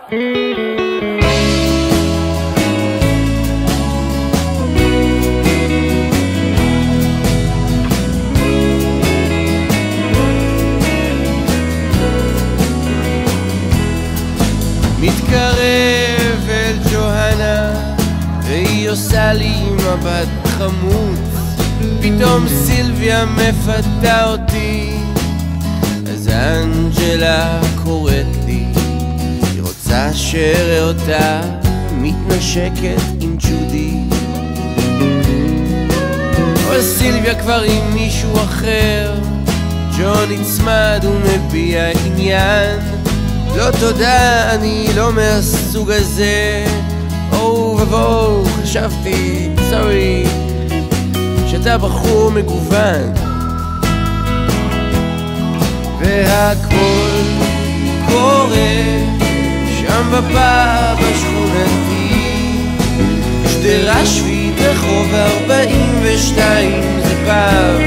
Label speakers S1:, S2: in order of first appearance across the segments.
S1: מתקרב אל ג'והנה והיא עושה לי מבט חמוץ, פתאום סילביה מפתה אותי, אז אנג'לה קוראת לי, היא רוצה שראה אותה מתנשקת עם ג'ודי, אבל סילביה כבר עם מישהו אחר, ג'ון נצמד ומביע עניין, לא תודה, אני לא מהסוג הזה, או ובואו, חשבתי, סורי, שאתה בחור מגוון, והכל קורה שם בפאב השכונתי, שדרה שביעית רחוב 42, זה פאב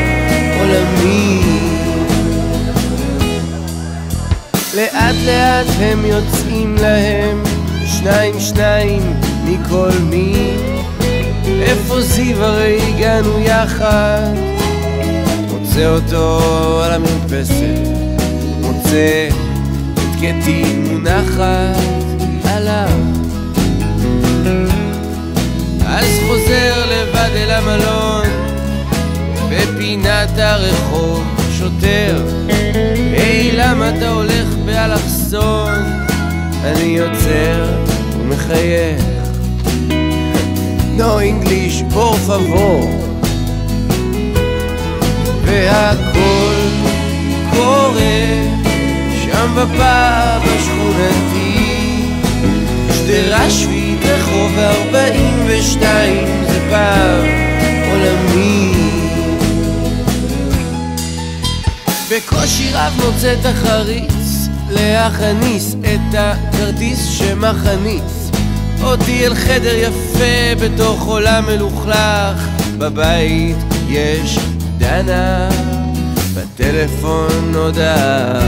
S1: עולמי. לאט לאט הם יוצאים להם, שניים מכל מין, איפה זיו הרי הגענו יחד, מוצא אותו על המרפסת, מוצא את קטי מונחת עליו, אז חוזר לבד אל המלון, בפינת הרחוב שוטר, היי למה אתה הולך באלכסון, אני יוצר ומחייך, no English, por favor, והכל קורה שם בפאב השכונתי, שדרה שביעית רחוב 42, זה פאב עולמי. בקושי רב מוצא את החריץ להכניס את הכרטיס שמכניס אותי אל חדר יפה בתוך עולם מלוכלך, בבית יש דנה, בטלפון הודעה,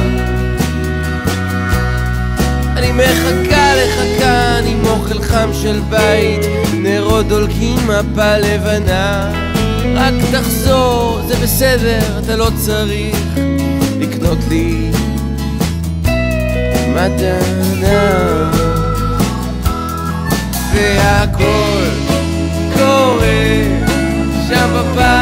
S1: אני מחכה לך כאן עם אוכל חם של בית, נרות דולקים מפה לבנה, רק תחזור, זה בסדר, אתה לא צריך לקנות לי מתנה, והכל קורה שם בפאב